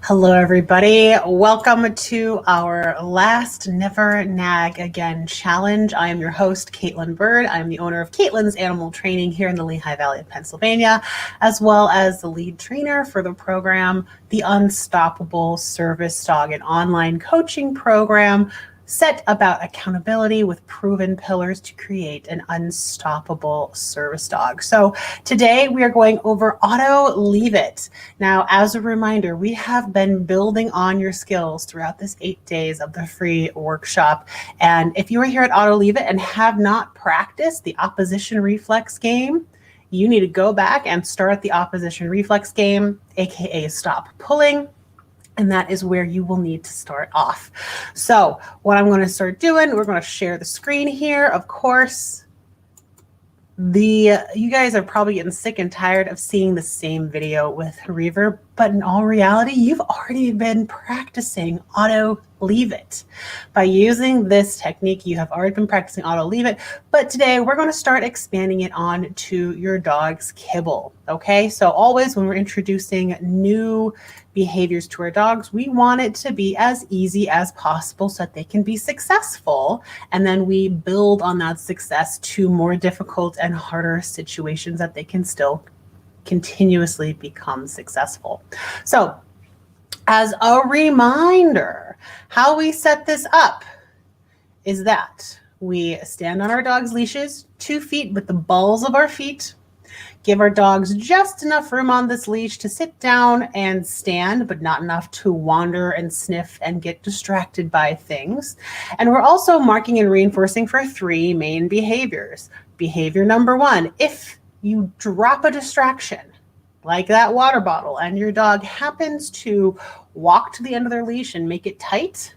Hello, everybody. Welcome to our last Never Nag Again challenge. I am your host, Caitlin Bird. I'm the owner of Caitlin's Animal Training here in the Lehigh Valley of Pennsylvania, as well as the lead trainer for the program, The Unstoppable Service Dog, an online coaching program set about accountability with proven pillars to create an unstoppable service dog. So today we are going over auto leave it. Now, as a reminder, we have been building on your skills throughout this 8 days of the free workshop. And if you are here at auto leave it and have not practiced the opposition reflex game, you need to go back and start the opposition reflex game, aka stop pulling. And that is where you will need to start off. So what I'm going to start doing, we're going to share the screen here. Of course, you guys are probably getting sick and tired of seeing the same video with Reaver, but in all reality, you've already been practicing auto leave it. By using this technique, you have already been practicing auto leave it, but today we're going to start expanding it on to your dog's kibble. Okay, so always when we're introducing new behaviors to our dogs, we want it to be as easy as possible so that they can be successful. And then we build on that success to more difficult and harder situations that they can still continuously become successful. So as a reminder, how we set this up is that we stand on our dog's leashes, 2 feet with the balls of our feet. Give our dogs just enough room on this leash to sit down and stand, but not enough to wander and sniff and get distracted by things. And we're also marking and reinforcing for 3 main behaviors. Behavior number 1, if you drop a distraction, like that water bottle, and your dog happens to walk to the end of their leash and make it tight,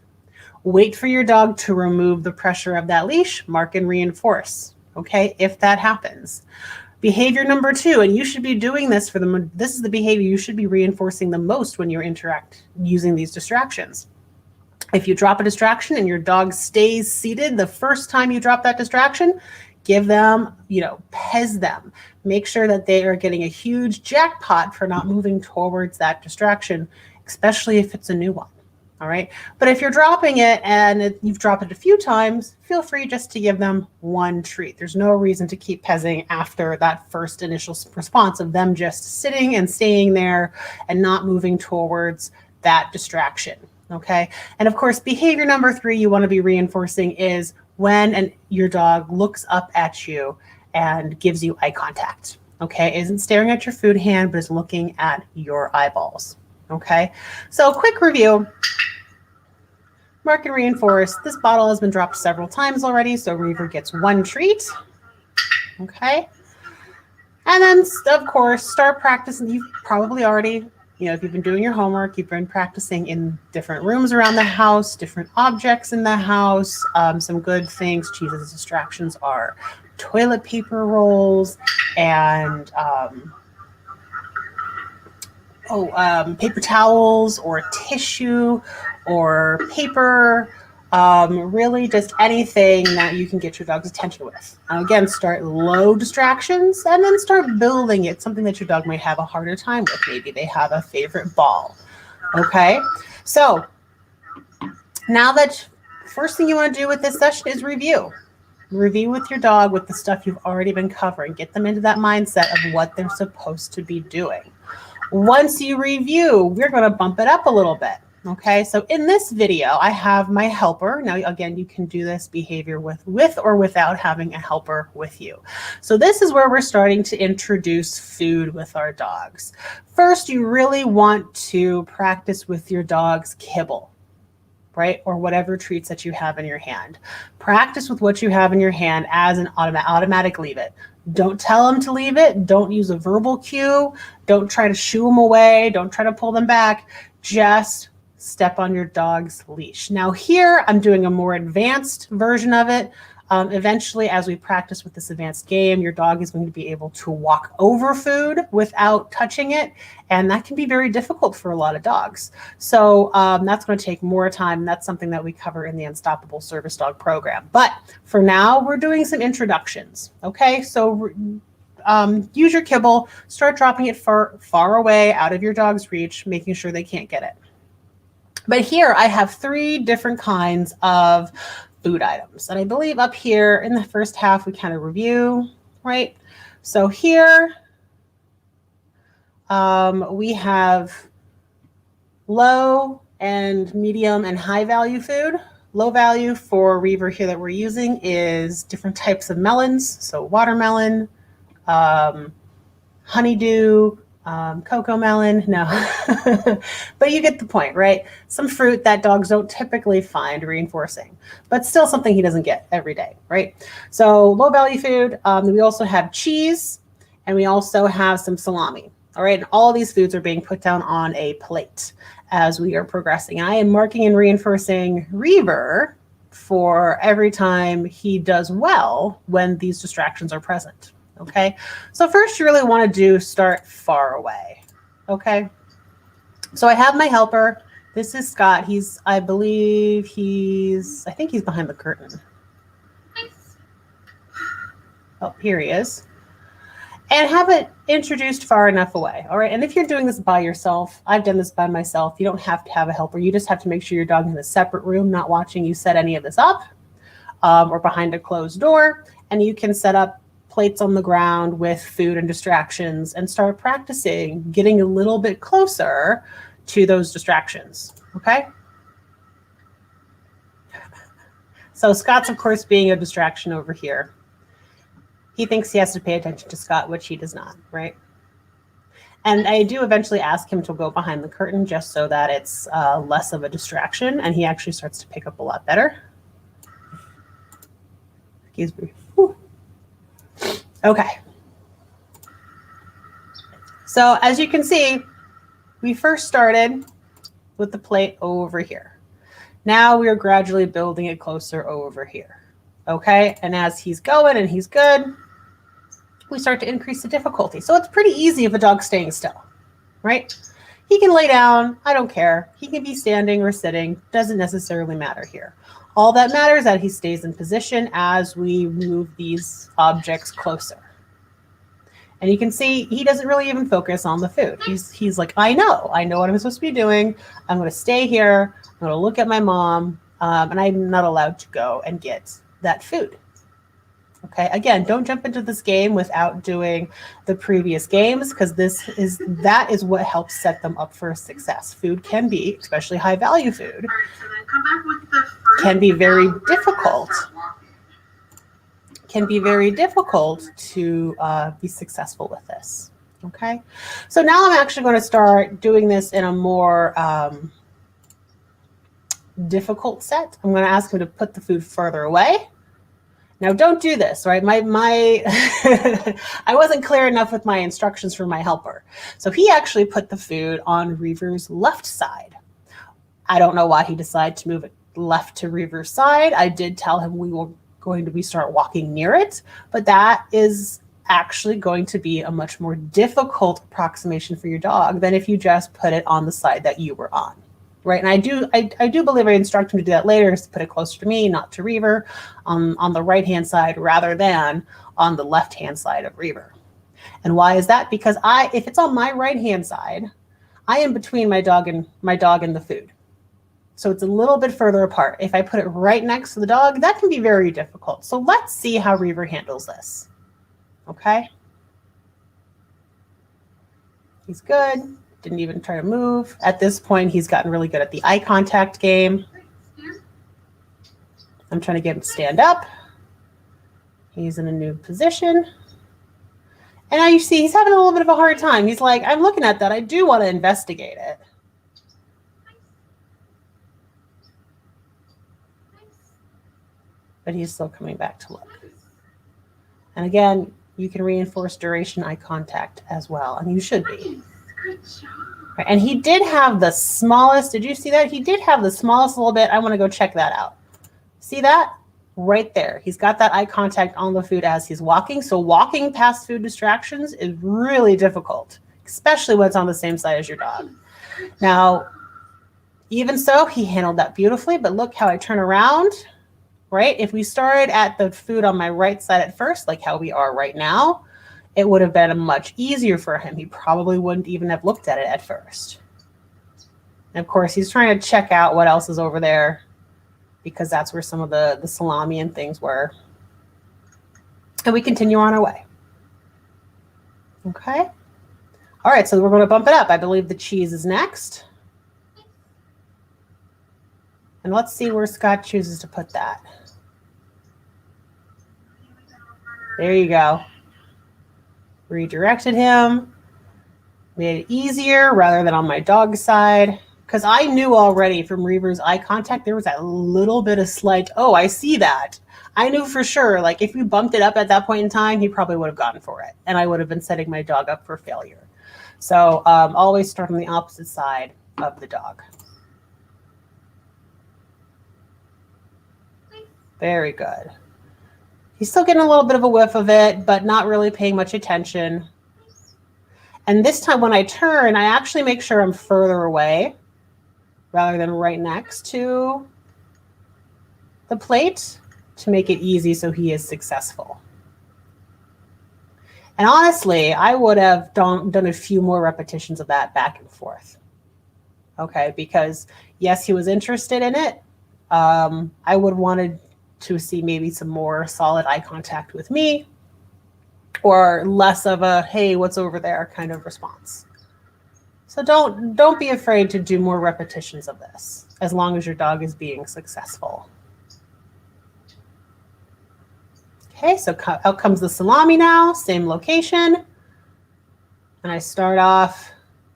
wait for your dog to remove the pressure of that leash, mark and reinforce, okay, if that happens. Behavior number 2, and you should be doing this this is the behavior you should be reinforcing the most when you're using these distractions. If you drop a distraction and your dog stays seated the first time you drop that distraction, give them, pez them. Make sure that they are getting a huge jackpot for not moving towards that distraction, especially if it's a new one. All right. But if you're dropping it and you've dropped it a few times, feel free just to give them 1 treat. There's no reason to keep pezzing after that first initial response of them just sitting and staying there and not moving towards that distraction. Okay. And of course, behavior number 3 you want to be reinforcing is when your dog looks up at you and gives you eye contact. Okay. Isn't staring at your food hand, but is looking at your eyeballs. Okay. So quick review. Mark and reinforce. This bottle has been dropped several times already, so Reaver gets 1 treat. Okay. And then, of course, start practicing. You've probably already, if you've been doing your homework, you've been practicing in different rooms around the house, different objects in the house. Some good things to use as distractions are toilet paper rolls and paper towels or tissue or paper, really just anything that you can get your dog's attention with. Again, start low distractions and then start building it, something that your dog might have a harder time with. Maybe they have a favorite ball. Okay, so now that first thing you want to do with this session is review. Review with your dog with the stuff you've already been covering. Get them into that mindset of what they're supposed to be doing. Once you review, we're going to bump it up a little bit. Okay, so in this video, I have my helper. Now, again, you can do this behavior with or without having a helper with you. So this is where we're starting to introduce food with our dogs. First, you really want to practice with your dog's kibble, right? Or whatever treats that you have in your hand. Practice with what you have in your hand as an automatic leave it. Don't tell them to leave it. Don't use a verbal cue. Don't try to shoo them away. Don't try to pull them back. Just step on your dog's leash. Now here, I'm doing a more advanced version of it. Eventually, as we practice with this advanced game, your dog is going to be able to walk over food without touching it. And that can be very difficult for a lot of dogs. So that's going to take more time. And that's something that we cover in the Unstoppable Service Dog program. But for now, we're doing some introductions. Okay, so use your kibble, start dropping it far away out of your dog's reach, making sure they can't get it. But here I have 3 different kinds of food items. And I believe up here in the first half, we kind of review, right? So here we have low and medium and high value food. Low value for Reaver here that we're using is different types of melons. So watermelon, honeydew, cocoa melon, no. But you get the point, right? Some fruit that dogs don't typically find reinforcing, but still something he doesn't get every day, right? So low value food. We also have cheese, and we also have some salami. All right, and all of these foods are being put down on a plate as we are progressing. I am marking and reinforcing Reaver for every time he does well when these distractions are present. Okay, so first you really want to start far away. Okay, so I have my helper. This is Scott. I think he's behind the curtain. Oh, here he is. And have it introduced far enough away. All right, and if you're doing this by yourself, I've done this by myself. You don't have to have a helper. You just have to make sure your dog is in a separate room, not watching you set any of this up, or behind a closed door. And you can set up plates on the ground with food and distractions and start practicing getting a little bit closer to those distractions, okay? So Scott's, of course, being a distraction over here. He thinks he has to pay attention to Scott, which he does not, right? And I do eventually ask him to go behind the curtain just so that it's less of a distraction, and he actually starts to pick up a lot better. Excuse me. Whew. Okay. So as you can see, we first started with the plate over here. Now we are gradually building it closer over here. Okay, and as he's going and he's good, we start to increase the difficulty. So it's pretty easy if a dog's staying still, right? He can lay down, I don't care. He can be standing or sitting, doesn't necessarily matter here. All that matters is that he stays in position as we move these objects closer. And you can see he doesn't really even focus on the food. He's like, I know what I'm supposed to be doing. I'm going to stay here. I'm going to look at my mom, and I'm not allowed to go and get that food. Okay, again, don't jump into this game without doing the previous games, because that is what helps set them up for success. Food can be, especially high value food, can be very difficult. Can be very difficult to be successful with this. Okay, so now I'm actually going to start doing this in a more difficult set. I'm going to ask him to put the food further away. Now, don't do this, right? I wasn't clear enough with my instructions for my helper. So he actually put the food on Reaver's left side. I don't know why he decided to move it left to Reaver's side. I did tell him we were going to start walking near it, but that is actually going to be a much more difficult approximation for your dog than if you just put it on the side that you were on. Right, and I do believe I instruct him to do that later, is to put it closer to me, not to Reaver, on the right-hand side rather than on the left-hand side of Reaver. And why is that? Because if it's on my right-hand side, I am between my dog and the food. So it's a little bit further apart. If I put it right next to the dog, that can be very difficult. So let's see how Reaver handles this. Okay. He's good. Didn't even try to move. At this point, he's gotten really good at the eye contact game. I'm trying to get him to stand up. He's in a new position. And now you see he's having a little bit of a hard time. He's like, I'm looking at that. I do want to investigate it. But he's still coming back to look. And again, you can reinforce duration eye contact as well, and you should be. Right, and he did have the smallest, did you see that? He did have the smallest little bit. I want to go check that out. See that? Right there. He's got that eye contact on the food as he's walking. So walking past food distractions is really difficult, especially when it's on the same side as your dog. Now, even so, he handled that beautifully, but look how I turn around, right? If we started at the food on my right side at first, like how we are right now, it would have been much easier for him. He probably wouldn't even have looked at it at first. And of course, he's trying to check out what else is over there because that's where some of the salami and things were. And we continue on our way. Okay. All right, so we're going to bump it up. I believe the cheese is next. And let's see where Scott chooses to put that. There you go. Redirected him. Made it easier rather than on my dog's side. Because I knew already from Reaver's eye contact, there was that little bit of slight, oh, I see that. I knew for sure, like if we bumped it up at that point in time, he probably would have gone for it. And I would have been setting my dog up for failure. So always start on the opposite side of the dog. Very good. He's still getting a little bit of a whiff of it, but not really paying much attention. And this time when I turn, I actually make sure I'm further away rather than right next to the plate to make it easy so he is successful. And honestly, I would have done a few more repetitions of that back and forth. Okay, because yes, he was interested in it. I would wanted to see maybe some more solid eye contact with me or less of a, hey, what's over there kind of response. So don't be afraid to do more repetitions of this as long as your dog is being successful. Okay, so out comes the salami now, same location. And I start off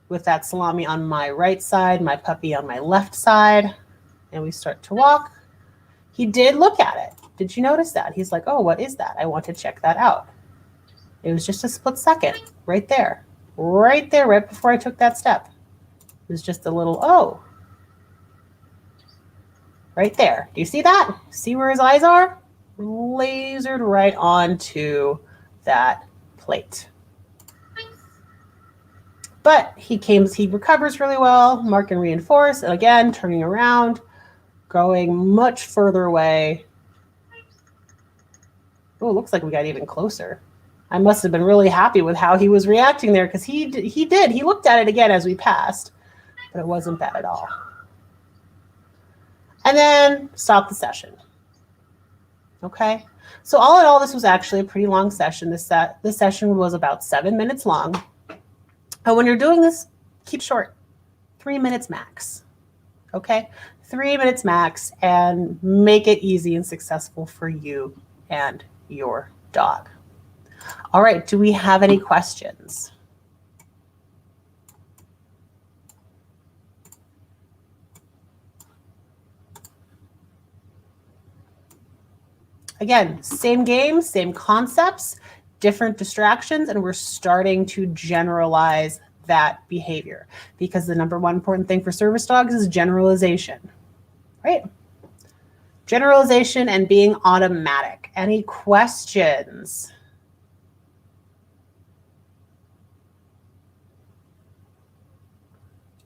with that salami on my right side, my puppy on my left side, and we start to walk. He did look at it. Did you notice that? He's like, oh, what is that? I want to check that out. It was just a split second right there, right before I took that step. It was just a little, oh, right there. Do you see that? See where his eyes are? Lasered right onto that plate. But he recovers really well, mark and reinforce, and again, turning around, going much further away. Oh, it looks like we got even closer. I must have been really happy with how he was reacting there because he looked at it again as we passed, but it wasn't bad at all. And then stop the session. Okay, so all in all, this was actually a pretty long session. This session was about 7 minutes long. And when you're doing this, keep short, 3 minutes max. Okay, 3 minutes max, and make it easy and successful for you and your dog. All right, do we have any questions? Again, same game, same concepts, different distractions, and we're starting to generalize that behavior because the number one important thing for service dogs is generalization, right? Generalization and being automatic. Any questions?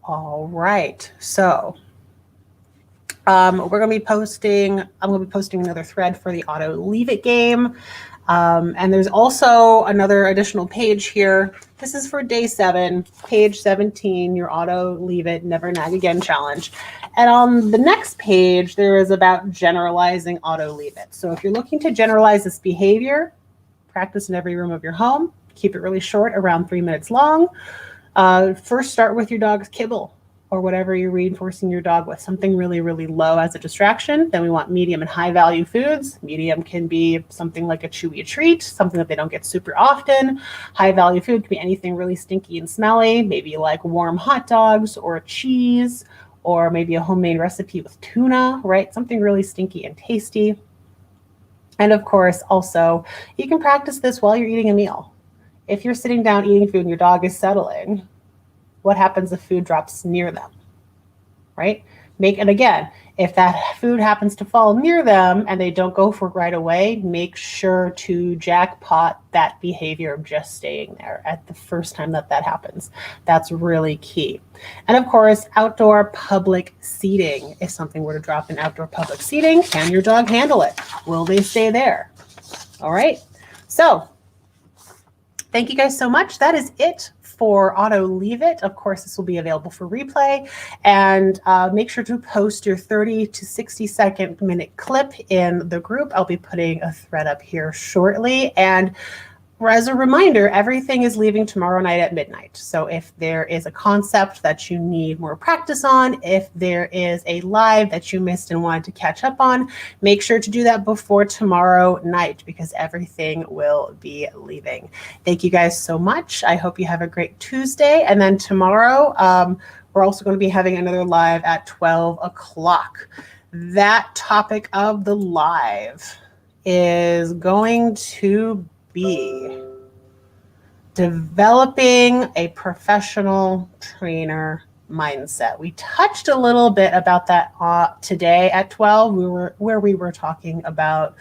All right, so I'm going to be posting another thread for the auto leave it game. And there's also another additional page here. This is for day 7, page 17, your auto leave it, never nag again challenge. And on the next page, there is about generalizing auto leave it. So if you're looking to generalize this behavior, practice in every room of your home, keep it really short, around 3 minutes long. First start with your dog's kibble or whatever you're reinforcing your dog with, something really, really low as a distraction. Then we want medium and high value foods. Medium can be something like a chewy treat, something that they don't get super often. High value food can be anything really stinky and smelly, maybe like warm hot dogs or cheese, or maybe a homemade recipe with tuna, right? Something really stinky and tasty. And of course, also, you can practice this while you're eating a meal. If you're sitting down eating food and your dog is settling, what happens if food drops near them, right? And again, if that food happens to fall near them and they don't go for it right away, make sure to jackpot that behavior of just staying there at the first time that happens. That's really key. And of course, outdoor public seating. If something were to drop in outdoor public seating, can your dog handle it? Will they stay there? All right. So thank you guys so much. That is it for Auto Leave It. Of course, this will be available for replay. And make sure to post your 30 to 60 minute clip in the group. I'll be putting a thread up here shortly. And as a reminder, everything is leaving tomorrow night at midnight. So if there is a concept that you need more practice on, if there is a live that you missed and wanted to catch up on, make sure to do that before tomorrow night because everything will be leaving. Thank you guys so much. I hope you have a great Tuesday. And then tomorrow, we're also going to be having another live at 12 o'clock. That topic of the live is going to be developing a professional trainer mindset. We touched a little bit about that today at 12. We were talking about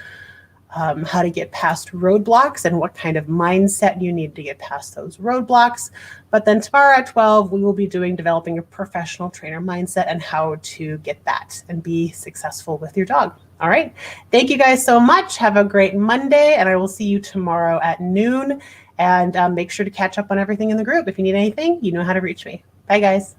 how to get past roadblocks and what kind of mindset you need to get past those roadblocks. But then tomorrow at 12, we will be doing developing a professional trainer mindset and how to get that and be successful with your dog. All right. Thank you guys so much. Have a great Monday, and I will see you tomorrow at noon. And make sure to catch up on everything in the group. If you need anything, you know how to reach me. Bye, guys.